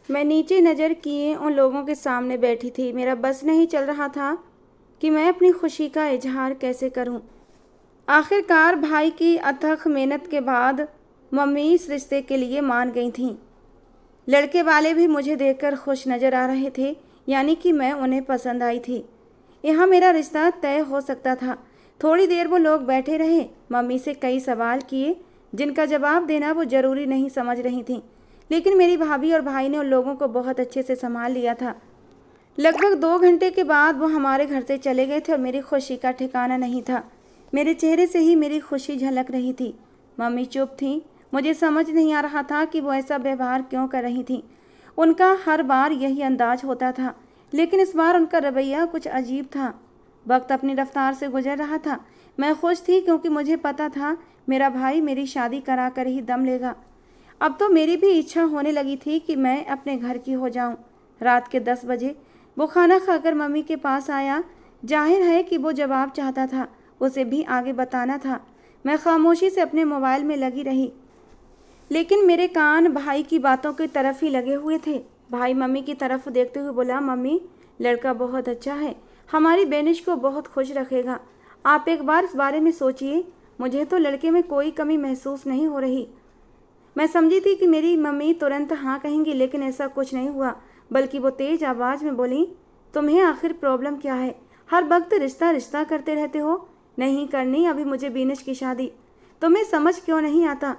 मैं नीचे नज़र किए उन लोगों के सामने बैठी थी। मेरा बस नहीं चल रहा था कि मैं अपनी खुशी का इजहार कैसे करूं। आखिरकार भाई की अथक मेहनत के बाद मम्मी इस रिश्ते के लिए मान गई थीं। लड़के वाले भी मुझे देखकर खुश नज़र आ रहे थे, यानी कि मैं उन्हें पसंद आई थी। यहाँ मेरा रिश्ता तय हो सकता था। थोड़ी देर वो लोग बैठे रहे। मम्मी से कई सवाल किए जिनका जवाब देना वो ज़रूरी नहीं समझ रही थीं, लेकिन मेरी भाभी और भाई ने उन लोगों को बहुत अच्छे से संभाल लिया था। लगभग 2 घंटे के बाद वो हमारे घर से चले गए थे और मेरी खुशी का ठिकाना नहीं था। मेरे चेहरे से ही मेरी खुशी झलक रही थी। मम्मी चुप थी। मुझे समझ नहीं आ रहा था कि वो ऐसा व्यवहार क्यों कर रही थी। उनका हर बार यही अंदाज होता था, लेकिन इस बार उनका रवैया कुछ अजीब था। वक्त अपनी रफ्तार से गुजर रहा था। मैं खुश थी क्योंकि मुझे पता था मेरा भाई मेरी शादी करा कर ही दम लेगा। अब तो मेरी भी इच्छा होने लगी थी कि मैं अपने घर की हो जाऊं। रात के 10 बजे वो खाना खाकर मम्मी के पास आया। जाहिर है कि वो जवाब चाहता था, उसे भी आगे बताना था। मैं खामोशी से अपने मोबाइल में लगी रही, लेकिन मेरे कान भाई की बातों की तरफ ही लगे हुए थे। भाई मम्मी की तरफ देखते हुए बोला, मम्मी लड़का बहुत अच्छा है, हमारी बेनिश को बहुत खुश रखेगा। आप एक बार इस बारे में सोचिए। मुझे तो लड़के में कोई कमी महसूस नहीं हो रही। मैं समझी थी कि मेरी मम्मी तुरंत हाँ कहेंगी, लेकिन ऐसा कुछ नहीं हुआ। बल्कि वो तेज आवाज़ में बोली, तुम्हें आखिर प्रॉब्लम क्या है? हर वक्त रिश्ता रिश्ता करते रहते हो। नहीं करनी अभी मुझे बीनिश की शादी। तुम्हें समझ क्यों नहीं आता?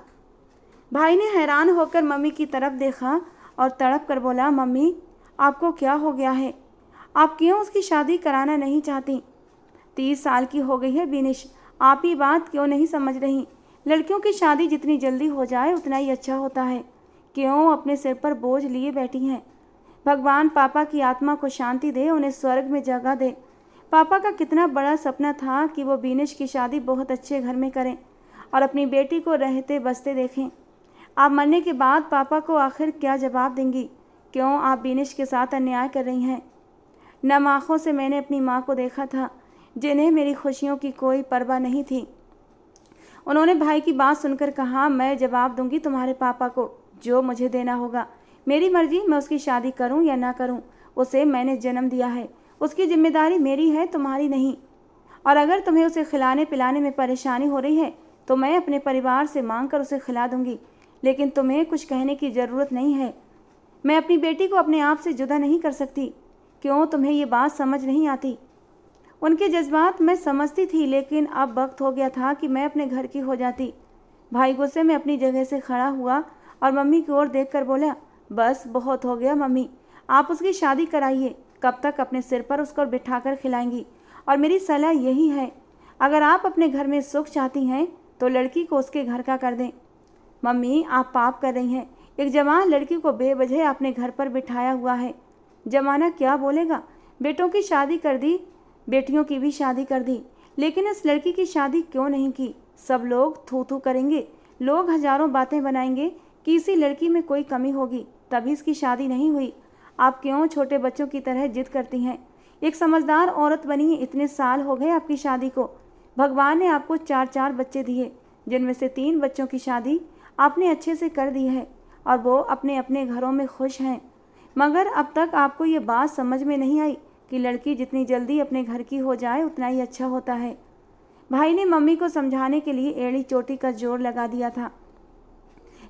भाई ने हैरान होकर मम्मी की तरफ देखा और तड़प कर बोला, मम्मी आपको क्या हो गया है? आप क्यों उसकी शादी कराना नहीं चाहती? 30 साल की हो गई है बीनिश, आप ये बात क्यों नहीं समझ रही? लड़कियों की शादी जितनी जल्दी हो जाए उतना ही अच्छा होता है। क्यों अपने सिर पर बोझ लिए बैठी हैं? भगवान पापा की आत्मा को शांति दे, उन्हें स्वर्ग में जगह दे। पापा का कितना बड़ा सपना था कि वो बीनिश की शादी बहुत अच्छे घर में करें और अपनी बेटी को रहते बसते देखें। आप मरने के बाद पापा को आखिर क्या जवाब देंगी? क्यों आप बीनिश के साथ अन्याय कर रही हैं? नम आँखों से मैंने अपनी माँ को देखा था, जिन्हें मेरी खुशियों की कोई परवाह नहीं थी। उन्होंने भाई की बात सुनकर कहा, मैं जवाब दूंगी तुम्हारे पापा को, जो मुझे देना होगा। मेरी मर्जी, मैं उसकी शादी करूं या ना करूं। उसे मैंने जन्म दिया है, उसकी जिम्मेदारी मेरी है, तुम्हारी नहीं। और अगर तुम्हें उसे खिलाने पिलाने में परेशानी हो रही है तो मैं अपने परिवार से मांग कर उसे खिला दूंगी, लेकिन तुम्हें कुछ कहने की ज़रूरत नहीं है। मैं अपनी बेटी को अपने आप से जुदा नहीं कर सकती। क्यों तुम्हें ये बात समझ नहीं आती? उनके जज्बात मैं समझती थी, लेकिन अब वक्त हो गया था कि मैं अपने घर की हो जाती। भाई गुस्से में अपनी जगह से खड़ा हुआ और मम्मी की ओर देखकर बोला, बस बहुत हो गया मम्मी, आप उसकी शादी कराइए। कब तक अपने सिर पर उसको बिठाकर खिलाएंगी? और मेरी सलाह यही है, अगर आप अपने घर में सुख चाहती हैं तो लड़की को उसके घर का कर दें। मम्मी आप पाप कर रही हैं। एक जवान लड़की को बेवजह अपने घर पर बिठाया हुआ है। जमाना क्या बोलेगा? बेटों की शादी कर दी, बेटियों की भी शादी कर दी, लेकिन इस लड़की की शादी क्यों नहीं की? सब लोग थू थू करेंगे, लोग हजारों बातें बनाएंगे कि इसी लड़की में कोई कमी होगी, तभी इसकी शादी नहीं हुई। आप क्यों छोटे बच्चों की तरह जिद करती हैं? एक समझदार औरत बनी, इतने साल हो गए आपकी शादी को। भगवान ने आपको 4-4 बच्चे दिए, जिनमें से 3 बच्चों की शादी आपने अच्छे से कर दी है और वो अपने अपने घरों में खुश हैं। मगर अब तक आपको ये बात समझ में नहीं आई कि लड़की जितनी जल्दी अपने घर की हो जाए उतना ही अच्छा होता है। भाई ने मम्मी को समझाने के लिए एड़ी चोटी का जोर लगा दिया था,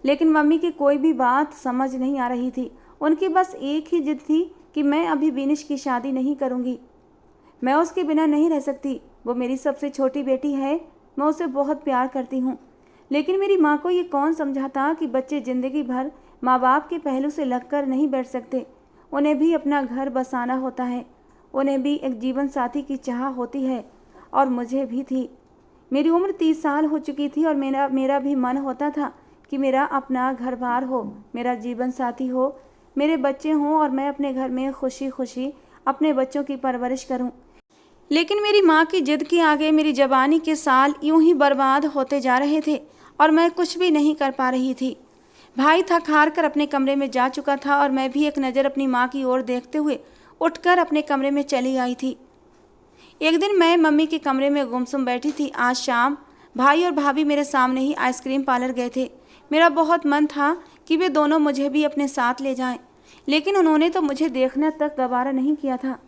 लेकिन मम्मी की कोई भी बात समझ नहीं आ रही थी। उनकी बस एक ही जिद थी कि मैं अभी बीनिश की शादी नहीं करूँगी। मैं उसके बिना नहीं रह सकती। वो मेरी सबसे छोटी बेटी है, मैं उसे बहुत प्यार करती हूँ। लेकिन मेरी माँ को ये कौन समझाता कि बच्चे ज़िंदगी भर माँ बाप के पहलू से लगकर नहीं बैठ सकते। उन्हें भी अपना घर बसाना होता है, उन्हें भी एक जीवन साथी की चाह होती है, और मुझे भी थी। मेरी उम्र 30 साल हो चुकी थी और मेरा भी मन होता था कि मेरा अपना घर बार हो, मेरा जीवन साथी हो, मेरे बच्चे हों और मैं अपने घर में खुशी खुशी अपने बच्चों की परवरिश करूं। लेकिन मेरी माँ की जिद के आगे मेरी जवानी के साल यूं ही बर्बाद होते जा रहे थे और मैं कुछ भी नहीं कर पा रही थी। भाई थक हार कर अपने कमरे में जा चुका था और मैं भी एक नज़र अपनी माँ की ओर देखते हुए उठकर अपने कमरे में चली आई थी। एक दिन मैं मम्मी के कमरे में गुमसुम बैठी थी। आज शाम भाई और भाभी मेरे सामने ही आइसक्रीम पार्लर गए थे। मेरा बहुत मन था कि वे दोनों मुझे भी अपने साथ ले जाएं। लेकिन उन्होंने तो मुझे देखना तक गवारा नहीं किया था।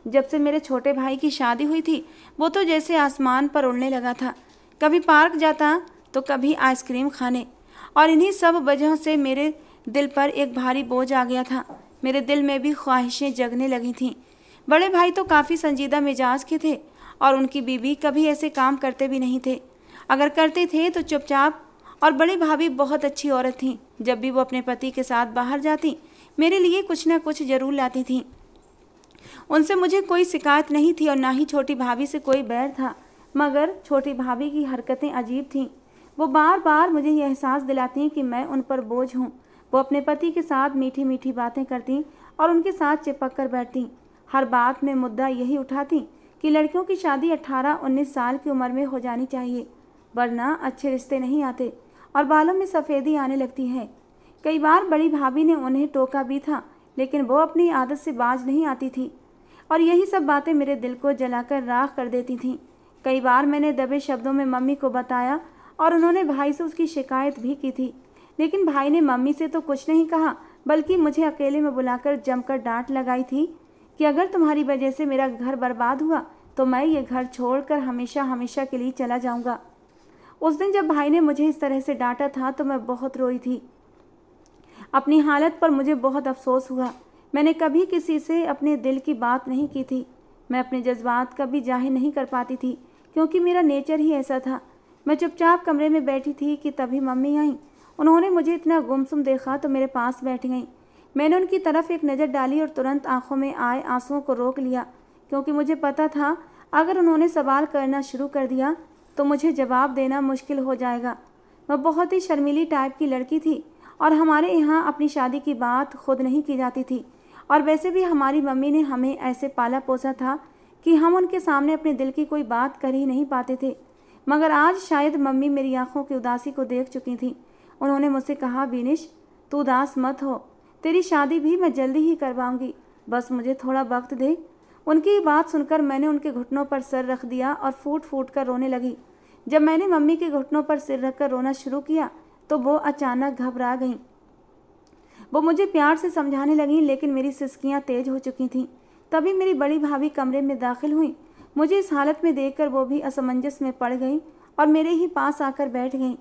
जब से मेरे छोटे भाई की शादी हुई थी, वो तो जैसे आसमान पर उड़ने लगा था। कभी पार्क जाता तो कभी आइसक्रीम खाने, और इन्हीं सब वजहों से मेरे दिल पर एक भारी बोझ आ गया था। मेरे दिल में भी ख्वाहिशें जगने लगी थीं। बड़े भाई तो काफ़ी संजीदा मिजाज के थे और उनकी बीवी कभी ऐसे काम करते भी नहीं थे। अगर करते थे तो चुपचाप। और बड़ी भाभी बहुत अच्छी औरत थीं। जब भी वो अपने पति के साथ बाहर जाती, मेरे लिए कुछ न कुछ ज़रूर लाती थीं। उनसे मुझे कोई शिकायत नहीं थी और ना ही छोटी भाभी से कोई बैर था, मगर छोटी भाभी की हरकतें अजीब थीं। वो बार बार मुझे ये एहसास दिलाती कि मैं उन पर बोझ हूँ। वो अपने पति के साथ मीठी मीठी बातें करती और उनके साथ चिपक कर बैठती। हर बात में मुद्दा यही उठाती कि लड़कियों की शादी 18-19 साल की उम्र में हो जानी चाहिए, वरना अच्छे रिश्ते नहीं आते और बालों में सफ़ेदी आने लगती है। कई बार बड़ी भाभी ने उन्हें टोका भी था, लेकिन वो अपनी आदत से बाज नहीं आती थी और यही सब बातें मेरे दिल को जलाकर राख कर देती थीं। कई बार मैंने दबे शब्दों में मम्मी को बताया और उन्होंने भाई से उसकी शिकायत भी की थी, लेकिन भाई ने मम्मी से तो कुछ नहीं कहा, बल्कि मुझे अकेले में बुलाकर जमकर डांट लगाई थी कि अगर तुम्हारी वजह से मेरा घर बर्बाद हुआ तो मैं ये घर छोड़कर हमेशा हमेशा के लिए चला जाऊंगा। उस दिन जब भाई ने मुझे इस तरह से डांटा था तो मैं बहुत रोई थी। अपनी हालत पर मुझे बहुत अफसोस हुआ। मैंने कभी किसी से अपने दिल की बात नहीं की थी। मैं अपने जज्बात कभी जाहिर नहीं कर पाती थी, क्योंकि मेरा नेचर ही ऐसा था। मैं चुपचाप कमरे में बैठी थी कि तभी मम्मी आई। उन्होंने मुझे इतना गुमसुम देखा तो मेरे पास बैठ गईं। मैंने उनकी तरफ एक नज़र डाली और तुरंत आंखों में आए आंसुओं को रोक लिया, क्योंकि मुझे पता था अगर उन्होंने सवाल करना शुरू कर दिया तो मुझे जवाब देना मुश्किल हो जाएगा। वह बहुत ही शर्मीली टाइप की लड़की थी और हमारे यहाँ अपनी शादी की बात खुद नहीं की जाती थी, और वैसे भी हमारी मम्मी ने हमें ऐसे पाला पोसा था कि हम उनके सामने अपने दिल की कोई बात कर ही नहीं पाते थे। मगर आज शायद मम्मी मेरी आंखों की उदासी को देख चुकी थी। उन्होंने मुझसे कहा, बिनिश तू उदास मत हो, तेरी शादी भी मैं जल्दी ही करवाऊंगी, बस मुझे थोड़ा वक्त दे। उनकी बात सुनकर मैंने उनके घुटनों पर सर रख दिया और फूट फूट कर रोने लगी। जब मैंने मम्मी के घुटनों पर सिर रखकर रोना शुरू किया तो वो अचानक घबरा गईं। वो मुझे प्यार से समझाने लगीं, लेकिन मेरी सिसकियां तेज हो चुकी थीं। तभी मेरी बड़ी भाभी कमरे में दाखिल हुई। मुझे इस हालत में देखकर वो भी असमंजस में पड़ गईं और मेरे ही पास आकर बैठ गईं।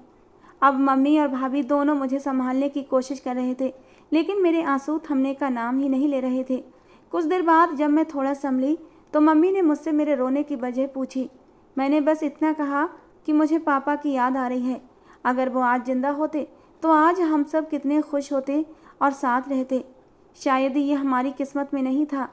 अब मम्मी और भाभी दोनों मुझे संभालने की कोशिश कर रहे थे, लेकिन मेरे आंसू थमने का नाम ही नहीं ले रहे थे। कुछ देर बाद जब मैं थोड़ा संभली तो मम्मी ने मुझसे मेरे रोने की वजह पूछी। मैंने बस इतना कहा कि मुझे पापा की याद आ रही है। अगर वो आज जिंदा होते तो आज हम सब कितने खुश होते और साथ रहते। शायद ये हमारी किस्मत में नहीं था।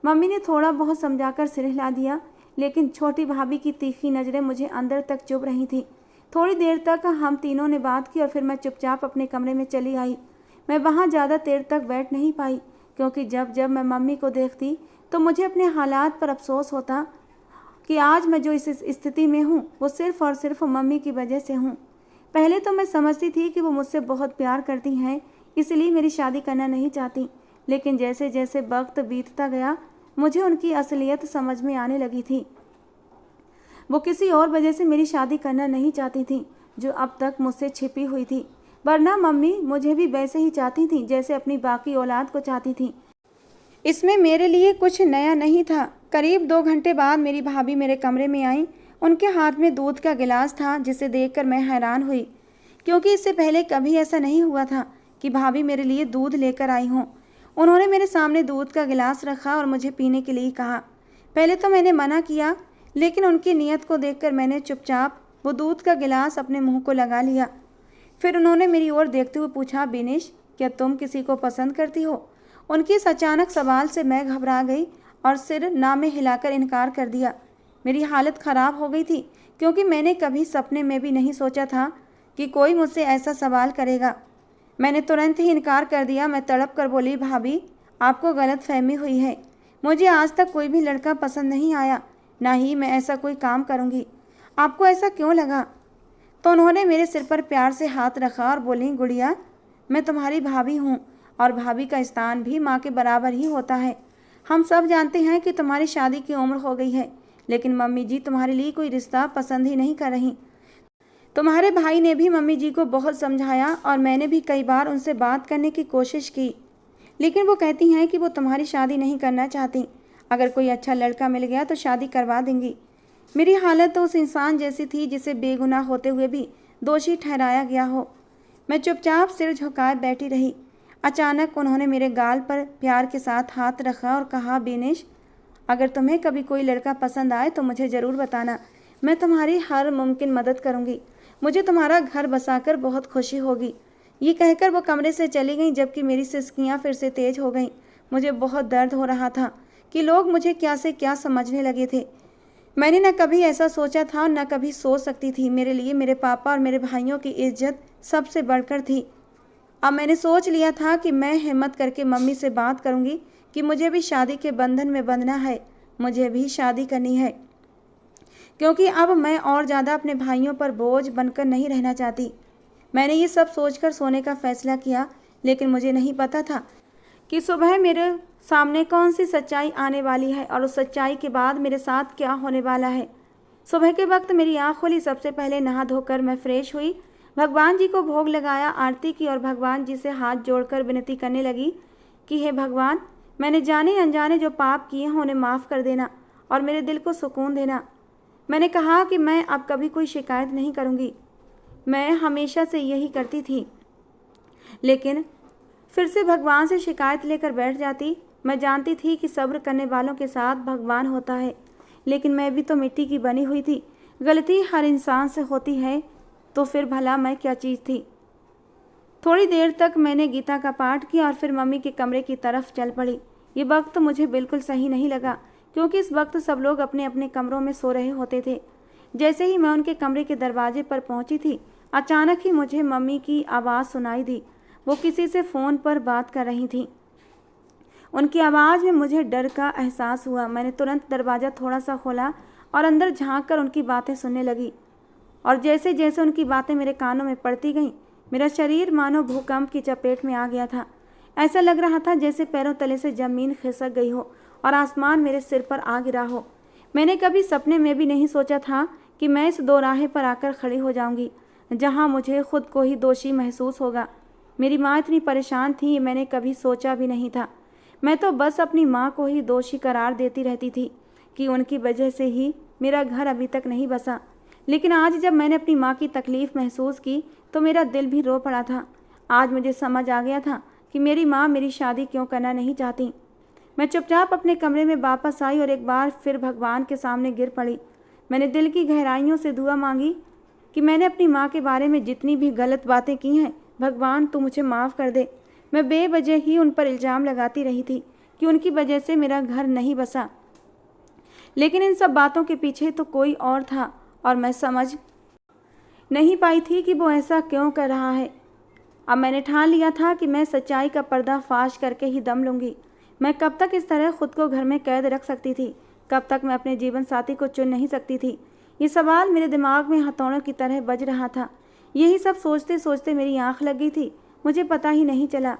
मम्मी ने थोड़ा बहुत समझाकर सिर हिला दिया, लेकिन छोटी भाभी की तीखी नज़रें मुझे अंदर तक चुभ रही थी। थोड़ी देर तक हम तीनों ने बात की और फिर मैं चुपचाप अपने कमरे में चली आई। मैं वहाँ ज़्यादा देर तक बैठ नहीं पाई, क्योंकि जब जब मैं मम्मी को देखती तो मुझे अपने हालात पर अफसोस होता कि आज मैं जो इस स्थिति में हूँ वो सिर्फ़ और सिर्फ मम्मी की वजह से हूँ। पहले तो मैं समझती थी कि वो मुझसे बहुत प्यार करती हैं, इसलिए मेरी शादी करना नहीं चाहती, लेकिन जैसे जैसे वक्त बीतता गया मुझे उनकी असलियत समझ में आने लगी थी। वो किसी और वजह से मेरी शादी करना नहीं चाहती थी जो अब तक मुझसे छिपी हुई थी, वरना मम्मी मुझे भी वैसे ही चाहती थी जैसे अपनी बाकी औलाद को चाहती थी। इसमें मेरे लिए कुछ नया नहीं था। करीब 2 घंटे बाद मेरी भाभी मेरे कमरे में आई। उनके हाथ में दूध का गिलास था, जिसे देखकर मैं हैरान हुई, क्योंकि इससे पहले कभी ऐसा नहीं हुआ था कि भाभी मेरे लिए दूध लेकर आई हों। उन्होंने मेरे सामने दूध का गिलास रखा और मुझे पीने के लिए कहा। पहले तो मैंने मना किया, लेकिन उनकी नीयत को देखकर मैंने चुपचाप वो दूध का गिलास अपने मुंह को लगा लिया। फिर उन्होंने मेरी ओर देखते हुए पूछा, बिनिश क्या तुम किसी को पसंद करती हो? उनके इस अचानक सवाल से मैं घबरा गई और सिर ना में हिलाकर इनकार कर दिया। मेरी हालत ख़राब हो गई थी, क्योंकि मैंने कभी सपने में भी नहीं सोचा था कि कोई मुझसे ऐसा सवाल करेगा। मैंने तुरंत ही इनकार कर दिया। मैं तड़प कर बोली, भाभी आपको गलत फहमी हुई है। मुझे आज तक कोई भी लड़का पसंद नहीं आया, ना ही मैं ऐसा कोई काम करूँगी। आपको ऐसा क्यों लगा? तो उन्होंने मेरे सिर पर प्यार से हाथ रखा और बोली, गुड़िया मैं तुम्हारी भाभी हूँ और भाभी का स्थान भी माँ के बराबर ही होता है। हम सब जानते हैं कि तुम्हारी शादी की उम्र हो गई है, लेकिन मम्मी जी तुम्हारे लिए कोई रिश्ता पसंद ही नहीं कर रही। तुम्हारे भाई ने भी मम्मी जी को बहुत समझाया और मैंने भी कई बार उनसे बात करने की कोशिश की, लेकिन वो कहती हैं कि वो तुम्हारी शादी नहीं करना चाहती। अगर कोई अच्छा लड़का मिल गया तो शादी करवा देंगी। मेरी हालत तो उस इंसान जैसी थी जिसे बेगुनाह होते हुए भी दोषी ठहराया गया हो। मैं चुपचाप सिर झुकाए बैठी रही। अचानक उन्होंने मेरे गाल पर प्यार के साथ हाथ रखा और कहा, बेनिश, अगर तुम्हें कभी कोई लड़का पसंद आए तो मुझे ज़रूर बताना। मैं तुम्हारी हर मुमकिन मदद करूँगी। मुझे तुम्हारा घर बसाकर बहुत खुशी होगी। ये कहकर वो कमरे से चली गई, जबकि मेरी सिसकियाँ फिर से तेज हो गईं। मुझे बहुत दर्द हो रहा था कि लोग मुझे क्या से क्या समझने लगे थे। मैंने न कभी ऐसा सोचा था और न कभी सोच सकती थी। मेरे लिए मेरे पापा और मेरे भाइयों की इज्जत सबसे बढ़कर थी। अब मैंने सोच लिया था कि मैं हिम्मत करके मम्मी से बात करूंगी कि मुझे भी शादी के बंधन में बंधना है, मुझे भी शादी करनी है, क्योंकि अब मैं और ज़्यादा अपने भाइयों पर बोझ बनकर नहीं रहना चाहती। मैंने ये सब सोचकर सोने का फैसला किया, लेकिन मुझे नहीं पता था कि सुबह मेरे सामने कौन सी सच्चाई आने वाली है और उस सच्चाई के बाद मेरे साथ क्या होने वाला है। सुबह के वक्त मेरी आँख खुली। सबसे पहले नहा धोकर मैं फ्रेश हुई, भगवान जी को भोग लगाया, आरती की और भगवान जी से हाथ जोड़कर विनती करने लगी कि हे भगवान, मैंने जाने अनजाने जो पाप किए हैं उन्हें माफ़ कर देना और मेरे दिल को सुकून देना। मैंने कहा कि मैं अब कभी कोई शिकायत नहीं करूँगी। मैं हमेशा से यही करती थी, लेकिन फिर से भगवान से शिकायत लेकर बैठ जाती। मैं जानती थी कि सब्र करने वालों के साथ भगवान होता है, लेकिन मैं भी तो मिट्टी की बनी हुई थी। गलती हर इंसान से होती है, तो फिर भला मैं क्या चीज़ थी। थोड़ी देर तक मैंने गीता का पाठ किया और फिर मम्मी के कमरे की तरफ चल पड़ी। ये वक्त मुझे बिल्कुल सही नहीं लगा, क्योंकि इस वक्त सब लोग अपने अपने कमरों में सो रहे होते थे। जैसे ही मैं उनके कमरे के दरवाजे पर पहुंची थी, अचानक ही मुझे मम्मी की आवाज़ सुनाई दी। वो किसी से फ़ोन पर बात कर रही थी। उनकी आवाज़ में मुझे डर का एहसास हुआ। मैंने तुरंत दरवाज़ा थोड़ा सा खोला और अंदर झांक कर उनकी बातें सुनने लगी। और जैसे जैसे उनकी बातें मेरे कानों में पड़ती गईं, मेरा शरीर मानो भूकंप की चपेट में आ गया था। ऐसा लग रहा था जैसे पैरों तले से ज़मीन खिसक गई हो और आसमान मेरे सिर पर आ गिरा हो। मैंने कभी सपने में भी नहीं सोचा था कि मैं इस दोराहे पर आकर खड़ी हो जाऊंगी, जहां मुझे खुद को ही दोषी महसूस होगा। मेरी माँ इतनी परेशान थी, ये मैंने कभी सोचा भी नहीं था। मैं तो बस अपनी माँ को ही दोषी करार देती रहती थी कि उनकी वजह से ही मेरा घर अभी तक नहीं बसा। लेकिन आज जब मैंने अपनी माँ की तकलीफ़ महसूस की तो मेरा दिल भी रो पड़ा था। आज मुझे समझ आ गया था कि मेरी माँ मेरी शादी क्यों करना नहीं चाहती। मैं चुपचाप अपने कमरे में वापस आई और एक बार फिर भगवान के सामने गिर पड़ी। मैंने दिल की गहराइयों से दुआ मांगी कि मैंने अपनी माँ के बारे में जितनी भी गलत बातें की हैं, भगवान तू मुझे माफ़ कर दे। मैं बेवजह ही उन पर इल्ज़ाम लगाती रही थी कि उनकी वजह से मेरा घर नहीं बसा, लेकिन इन सब बातों के पीछे तो कोई और था और मैं समझ नहीं पाई थी कि वो ऐसा क्यों कर रहा है। अब मैंने ठान लिया था कि मैं सच्चाई का पर्दा फाश करके ही दम लूँगी। मैं कब तक इस तरह खुद को घर में कैद रख सकती थी? कब तक मैं अपने जीवन साथी को चुन नहीं सकती थी? ये सवाल मेरे दिमाग में हथौड़ों की तरह बज रहा था। यही सब सोचते सोचते मेरी आँख लग गई थी, मुझे पता ही नहीं चला।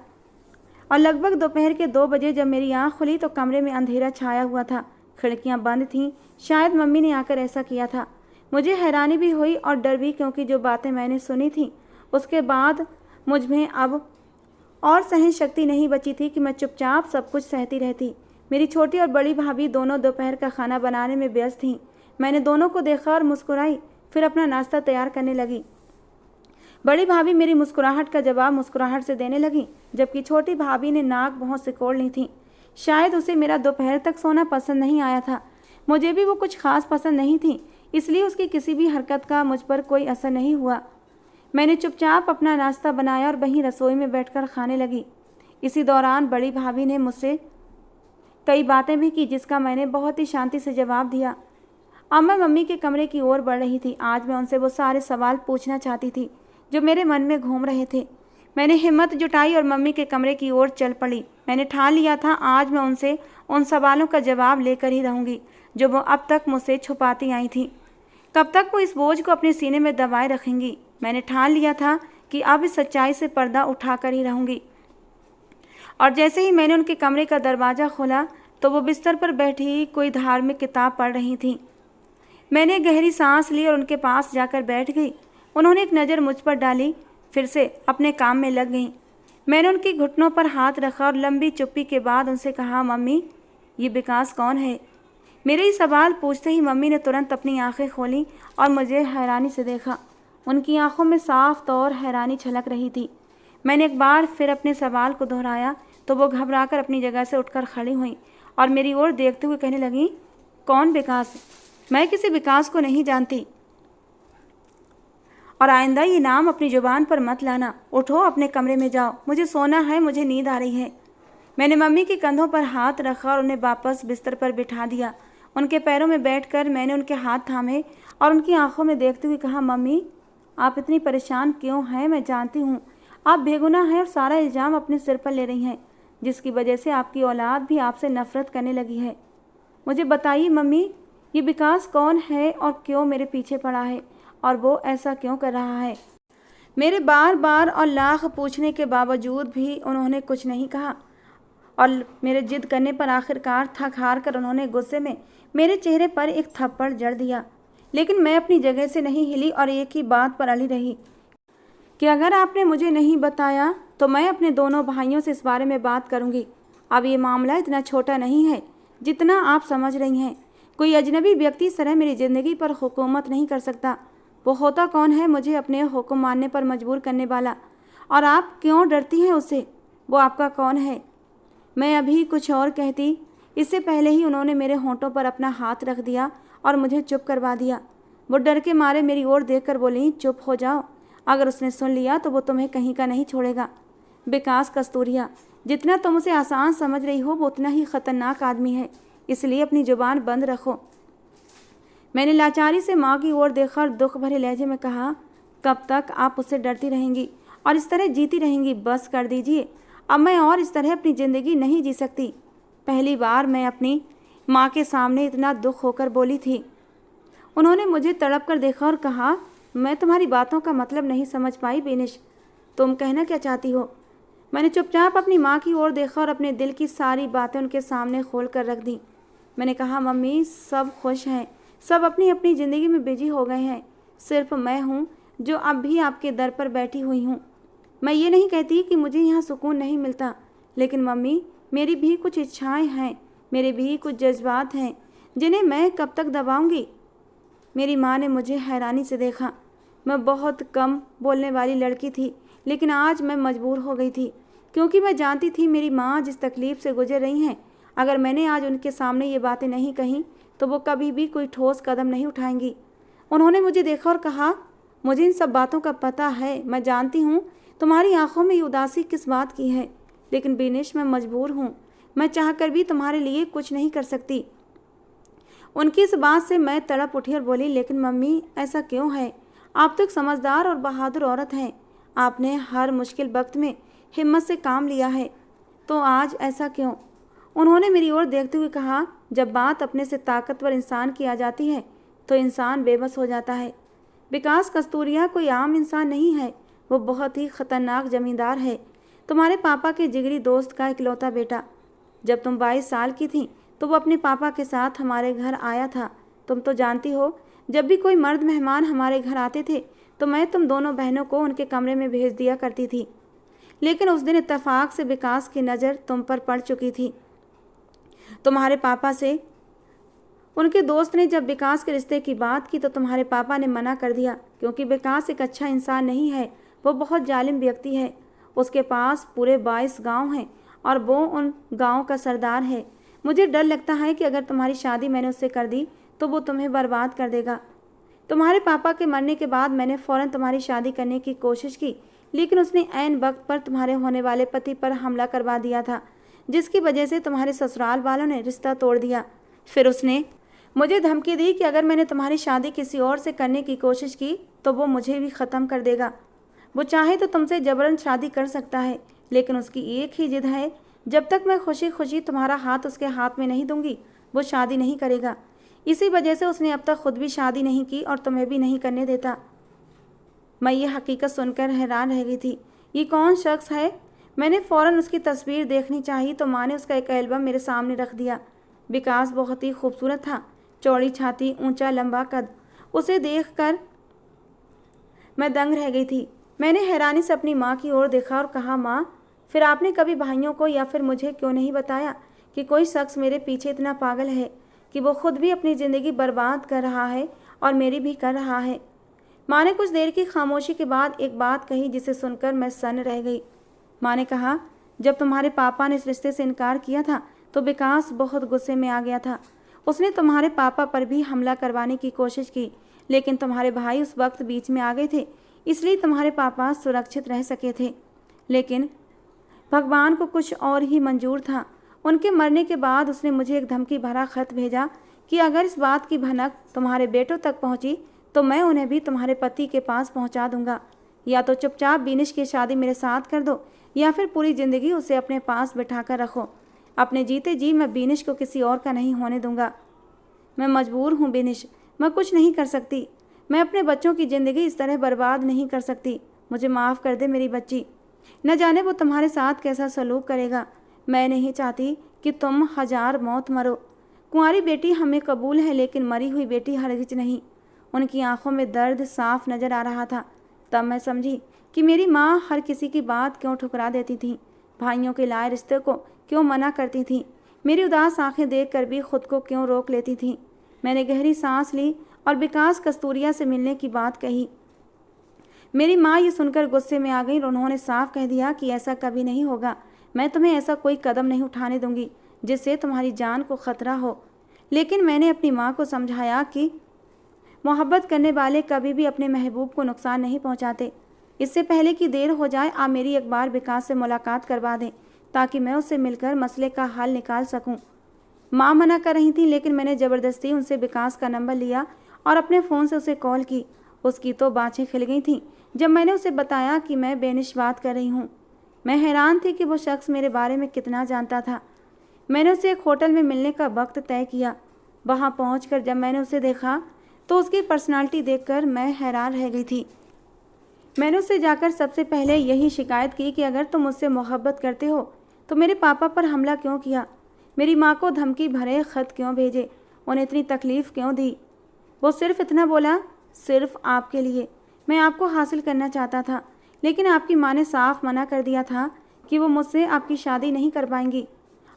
और लगभग दोपहर के 2 बजे जब मेरी आँख खुली तो कमरे में अंधेरा छाया हुआ था, खिड़कियाँ बंद थीं। शायद मम्मी ने आकर ऐसा किया था। मुझे हैरानी भी हुई और डर भी, क्योंकि जो बातें मैंने सुनी थी उसके बाद मुझ में अब और सहन शक्ति नहीं बची थी कि मैं चुपचाप सब कुछ सहती रहती। मेरी छोटी और बड़ी भाभी दोनों दोपहर का खाना बनाने में व्यस्त थीं। मैंने दोनों को देखा और मुस्कुराई, फिर अपना नाश्ता तैयार करने लगी। बड़ी भाभी मेरी मुस्कुराहट का जवाब मुस्कुराहट से देने लगी, जबकि छोटी भाभी ने नाक बहुत सिकोड़ ली थी। शायद उसे मेरा दोपहर तक सोना पसंद नहीं आया था। मुझे भी वो कुछ खास पसंद नहीं थी, इसलिए उसकी किसी भी हरकत का मुझ पर कोई असर नहीं हुआ। मैंने चुपचाप अपना नाश्ता बनाया और वहीं रसोई में बैठकर खाने लगी। इसी दौरान बड़ी भाभी ने मुझसे कई बातें भी की, जिसका मैंने बहुत ही शांति से जवाब दिया। अब मैं मम्मी के कमरे की ओर बढ़ रही थी। आज मैं उनसे वो सारे सवाल पूछना चाहती थी जो मेरे मन में घूम रहे थे। मैंने हिम्मत जुटाई और मम्मी के कमरे की ओर चल पड़ी। मैंने ठान लिया था आज मैं उनसे उन सवालों का जवाब लेकर ही रहूँगी जो वो अब तक मुझसे छुपाती आई थी। कब तक वो इस बोझ को अपने सीने में दबाए रखेंगी? मैंने ठान लिया था कि अब इस सच्चाई से पर्दा उठाकर ही रहूँगी। और जैसे ही मैंने उनके कमरे का दरवाज़ा खोला तो वो बिस्तर पर बैठी कोई धार्मिक किताब पढ़ रही थी। मैंने गहरी सांस ली और उनके पास जाकर बैठ गई। उन्होंने एक नज़र मुझ पर डाली, फिर से अपने काम में लग गईं। मैंने उनके घुटनों पर हाथ रखा और लंबी चुप्पी के बाद उनसे कहा, मम्मी ये विकास कौन है? मेरे ये सवाल पूछते ही मम्मी ने तुरंत अपनी आंखें खोलीं और मुझे हैरानी से देखा। उनकी आंखों में साफ तौर हैरानी छलक रही थी। मैंने एक बार फिर अपने सवाल को दोहराया तो वो घबराकर अपनी जगह से उठकर खड़ी हुई और मेरी ओर देखते हुए कहने लगी, कौन विकास? मैं किसी विकास को नहीं जानती और आइंदा ये नाम अपनी जुबान पर मत लाना। उठो, अपने कमरे में जाओ, मुझे सोना है, मुझे नींद आ रही है। मैंने मम्मी के कंधों पर हाथ रखा और उन्हें वापस बिस्तर पर बिठा दिया। उनके पैरों में बैठकर मैंने उनके हाथ थामे और उनकी आंखों में देखते हुए कहा, मम्मी आप इतनी परेशान क्यों हैं? मैं जानती हूँ आप बेगुनाह हैं और सारा इल्ज़ाम अपने सिर पर ले रही हैं, जिसकी वजह से आपकी औलाद भी आपसे नफरत करने लगी है। मुझे बताइए मम्मी, ये विकास कौन है और क्यों मेरे पीछे पड़ा है और वो ऐसा क्यों कर रहा है? मेरे बार बार और लाख पूछने के बावजूद भी उन्होंने कुछ नहीं कहा और मेरे जिद करने पर आखिरकार थक हार कर उन्होंने गुस्से में मेरे चेहरे पर एक थप्पड़ जड़ दिया। लेकिन मैं अपनी जगह से नहीं हिली और एक ही बात पर अड़ी रही कि अगर आपने मुझे नहीं बताया तो मैं अपने दोनों भाइयों से इस बारे में बात करूंगी। अब ये मामला इतना छोटा नहीं है जितना आप समझ रही हैं। कोई अजनबी व्यक्ति इस तरह मेरी ज़िंदगी पर हुकूमत नहीं कर सकता। वो होता कौन है मुझे अपने हुक्म मानने पर मजबूर करने वाला? और आप क्यों डरती हैं उससे? वो आपका कौन है? मैं अभी कुछ और कहती, इससे पहले ही उन्होंने मेरे होंठों पर अपना हाथ रख दिया और मुझे चुप करवा दिया। वो डर के मारे मेरी ओर देखकर बोली, चुप हो जाओ, अगर उसने सुन लिया तो वो तुम्हें कहीं का नहीं छोड़ेगा। विकास कस्तूरिया, जितना तुम उसे आसान समझ रही हो वो उतना ही ख़तरनाक आदमी है, इसलिए अपनी ज़ुबान बंद रखो। मैंने लाचारी से माँ की ओर देखा और दुख भरे लहजे में कहा, कब तक आप उससे डरती रहेंगी और इस तरह जीती रहेंगी? बस कर दीजिए, अब मैं और इस तरह अपनी ज़िंदगी नहीं जी सकती। पहली बार मैं अपनी माँ के सामने इतना दुख होकर बोली थी। उन्होंने मुझे तड़प कर देखा और कहा, मैं तुम्हारी बातों का मतलब नहीं समझ पाई बेनिश, तुम कहना क्या चाहती हो? मैंने चुपचाप अपनी माँ की ओर देखा और अपने दिल की सारी बातें उनके सामने खोल कर रख दी। मैंने कहा, मम्मी सब खुश हैं, सब अपनी अपनी ज़िंदगी में बिजी हो गए हैं, सिर्फ मैं हूँ जो अब भी आपके दर पर बैठी हुई हूँ। मैं ये नहीं कहती कि मुझे यहाँ सुकून नहीं मिलता, लेकिन मम्मी मेरी भी कुछ इच्छाएं हैं, मेरे भी कुछ जज्बात हैं जिन्हें मैं कब तक दबाऊंगी? मेरी माँ ने मुझे हैरानी से देखा। मैं बहुत कम बोलने वाली लड़की थी, लेकिन आज मैं मजबूर हो गई थी, क्योंकि मैं जानती थी मेरी माँ जिस तकलीफ़ से गुजर रही हैं, अगर मैंने आज उनके सामने ये बातें नहीं कहीं तो वो कभी भी कोई ठोस कदम नहीं उठाएंगी। उन्होंने मुझे देखा और कहा, मुझे इन सब बातों का पता है, मैं जानती हूँ तुम्हारी आंखों में ये उदासी किस बात की है, लेकिन बेनिश मैं मजबूर हूँ, मैं चाहकर भी तुम्हारे लिए कुछ नहीं कर सकती। उनकी इस बात से मैं तड़प उठी और बोली, लेकिन मम्मी ऐसा क्यों है? आप तो एक समझदार और बहादुर औरत हैं, आपने हर मुश्किल वक्त में हिम्मत से काम लिया है, तो आज ऐसा क्यों? उन्होंने मेरी ओर देखते हुए कहा, जब बात अपने से ताकतवर इंसान की आ जाती है तो इंसान बेबस हो जाता है। विकास कस्तूरिया कोई आम इंसान नहीं है, वो बहुत ही ख़तरनाक ज़मींदार है, तुम्हारे पापा के जिगरी दोस्त का इकलौता बेटा। जब तुम 22 साल की थी तो वो अपने पापा के साथ हमारे घर आया था। तुम तो जानती हो, जब भी कोई मर्द मेहमान हमारे घर आते थे तो मैं तुम दोनों बहनों को उनके कमरे में भेज दिया करती थी, लेकिन उस दिन इत्तेफाक से विकास की नज़र तुम पर पड़ चुकी थी। तुम्हारे पापा से उनके दोस्त ने जब विकास के रिश्ते की बात की तो तुम्हारे पापा ने मना कर दिया, क्योंकि विकास एक अच्छा इंसान नहीं है, वो बहुत जालिम व्यक्ति है। उसके पास पूरे 22 गांव हैं और वो उन गांवों का सरदार है। मुझे डर लगता है कि अगर तुम्हारी शादी मैंने उससे कर दी तो वो तुम्हें बर्बाद कर देगा। तुम्हारे पापा के मरने के बाद मैंने फ़ौरन तुम्हारी शादी करने की कोशिश की, लेकिन उसने ऐन वक्त पर तुम्हारे होने वाले पति पर हमला करवा दिया था, जिसकी वजह से तुम्हारे ससुराल वालों ने रिश्ता तोड़ दिया। फिर उसने मुझे धमकी दी कि अगर मैंने तुम्हारी शादी किसी और से करने की कोशिश की तो वो मुझे भी ख़त्म कर देगा। वो चाहे तो तुमसे जबरन शादी कर सकता है, लेकिन उसकी एक ही जिद है, जब तक मैं खुशी खुशी तुम्हारा हाथ उसके हाथ में नहीं दूंगी वो शादी नहीं करेगा। इसी वजह से उसने अब तक खुद भी शादी नहीं की और तुम्हें भी नहीं करने देता। मैं ये हकीकत सुनकर हैरान रह गई थी। ये कौन शख्स है? मैंने फ़ौरन उसकी तस्वीर देखनी चाहिए तो माँ ने उसका एक एल्बम मेरे सामने रख दिया। विकास बहुत ही खूबसूरत था, चौड़ी छाती, ऊंचा लंबा कद। उसे देखकर मैं दंग रह गई थी। मैंने हैरानी से अपनी माँ की ओर देखा और कहा, माँ फिर आपने कभी भाइयों को या फिर मुझे क्यों नहीं बताया कि कोई शख्स मेरे पीछे इतना पागल है कि वो खुद भी अपनी ज़िंदगी बर्बाद कर रहा है और मेरी भी कर रहा है। माँ ने कुछ देर की खामोशी के बाद एक बात कही जिसे सुनकर मैं सन्न रह गई। माँ ने कहा, जब तुम्हारे पापा ने इस रिश्ते से इनकार किया था तो विकास बहुत गुस्से में आ गया था। उसने तुम्हारे पापा पर भी हमला करवाने की कोशिश की, लेकिन तुम्हारे भाई उस वक्त बीच में आ गए थे, इसलिए तुम्हारे पापा सुरक्षित रह सके थे। लेकिन भगवान को कुछ और ही मंजूर था। उनके मरने के बाद उसने मुझे एक धमकी भरा खत भेजा कि अगर इस बात की भनक तुम्हारे बेटों तक पहुंची तो मैं उन्हें भी तुम्हारे पति के पास पहुंचा दूंगा। या तो चुपचाप बीनिश की शादी मेरे साथ कर दो या फिर पूरी ज़िंदगी उसे अपने पास बिठा कर रखो। अपने जीते जी मैं बीनिश को किसी और का नहीं होने दूंगा। मैं मजबूर हूँ बीनिश, मैं कुछ नहीं कर सकती। मैं अपने बच्चों की ज़िंदगी इस तरह बर्बाद नहीं कर सकती। मुझे माफ़ कर दे मेरी बच्ची। न जाने वो तुम्हारे साथ कैसा सलूक करेगा। मैं नहीं चाहती कि तुम 1000 मौत मरो। कुंवारी बेटी हमें कबूल है, लेकिन मरी हुई बेटी हरगिज नहीं। उनकी आंखों में दर्द साफ नज़र आ रहा था। तब मैं समझी कि मेरी माँ हर किसी की बात क्यों ठुकरा देती थी, भाइयों के लाए रिश्ते को क्यों मना करती थी, मेरी उदास आंखें देखकर भी खुद को क्यों रोक लेती थी। मैंने गहरी सांस ली और विकास कस्तूरिया से मिलने की बात कही। मेरी माँ ये सुनकर गुस्से में आ गई और उन्होंने साफ कह दिया कि ऐसा कभी नहीं होगा। मैं तुम्हें ऐसा कोई कदम नहीं उठाने दूंगी जिससे तुम्हारी जान को खतरा हो। लेकिन मैंने अपनी माँ को समझाया कि मोहब्बत करने वाले कभी भी अपने महबूब को नुकसान नहीं पहुँचाते। इससे पहले कि देर हो जाए आप मेरी एक बार विकास से मुलाकात करवा दें ताकि मैं उससे मिलकर मसले का हल निकाल सकूं। माँ मना कर रही थी, लेकिन मैंने ज़बरदस्ती उनसे विकास का नंबर लिया और अपने फ़ोन से उसे कॉल की। उसकी तो बाँछें खिल गई थीं जब मैंने उसे बताया कि मैं बेनिश बात कर रही हूँ। मैं हैरान थी कि वो शख्स मेरे बारे में कितना जानता था। मैंने उसे एक होटल में मिलने का वक्त तय किया। वहाँ पहुँचकर जब मैंने उसे देखा तो उसकी पर्सनालिटी देखकर मैं हैरान रह गई थी। मैंने उससे जाकर सबसे पहले यही शिकायत की कि अगर तुम मुझसे मोहब्बत करते हो तो मेरे पापा पर हमला क्यों किया, मेरी माँ को धमकी भरे ख़त क्यों भेजे, उन्हें इतनी तकलीफ़ क्यों दी। वो सिर्फ इतना बोला, सिर्फ आपके लिए मैं आपको हासिल करना चाहता था, लेकिन आपकी माँ ने साफ मना कर दिया था कि वो मुझसे आपकी शादी नहीं कर पाएंगी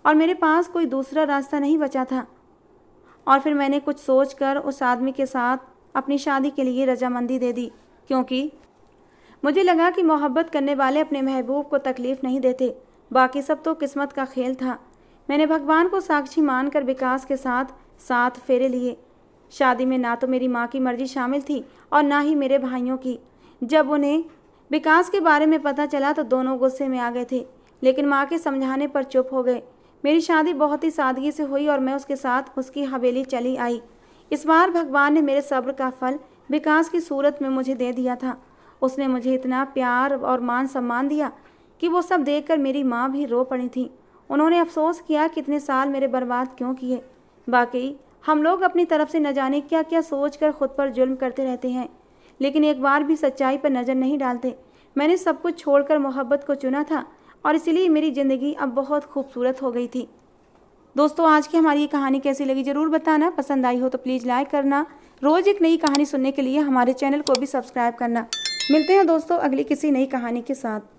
और मेरे पास कोई दूसरा रास्ता नहीं बचा था। और फिर मैंने कुछ सोचकर उस आदमी के साथ अपनी शादी के लिए रजामंदी दे दी, क्योंकि मुझे लगा कि मोहब्बत करने वाले अपने महबूब को तकलीफ़ नहीं देते। बाकी सब तो किस्मत का खेल था। मैंने भगवान को साक्षी मानकर विकास के साथ 7 फेरे लिए। शादी में ना तो मेरी माँ की मर्जी शामिल थी और ना ही मेरे भाइयों की। जब उन्हें विकास के बारे में पता चला तो दोनों गुस्से में आ गए थे, लेकिन माँ के समझाने पर चुप हो गए। मेरी शादी बहुत ही सादगी से हुई और मैं उसके साथ उसकी हवेली चली आई। इस बार भगवान ने मेरे सब्र का फल विकास की सूरत में मुझे दे दिया था। उसने मुझे इतना प्यार और मान सम्मान दिया कि वो सब देखकर मेरी माँ भी रो पड़ी थी। उन्होंने अफसोस किया कि इतने साल मेरे बर्बाद क्यों किए। बाकी हम लोग अपनी तरफ से न जाने क्या क्या सोच कर खुद पर जुल्म करते रहते हैं, लेकिन एक बार भी सच्चाई पर नज़र नहीं डालते। मैंने सब कुछ छोड़कर मोहब्बत को चुना था और इसीलिए मेरी ज़िंदगी अब बहुत खूबसूरत हो गई थी। दोस्तों, आज की हमारी ये कहानी कैसी लगी ज़रूर बताना। पसंद आई हो तो प्लीज़ लाइक करना। रोज़ एक नई कहानी सुनने के लिए हमारे चैनल को भी सब्सक्राइब करना। मिलते हैं दोस्तों अगली किसी नई कहानी के साथ।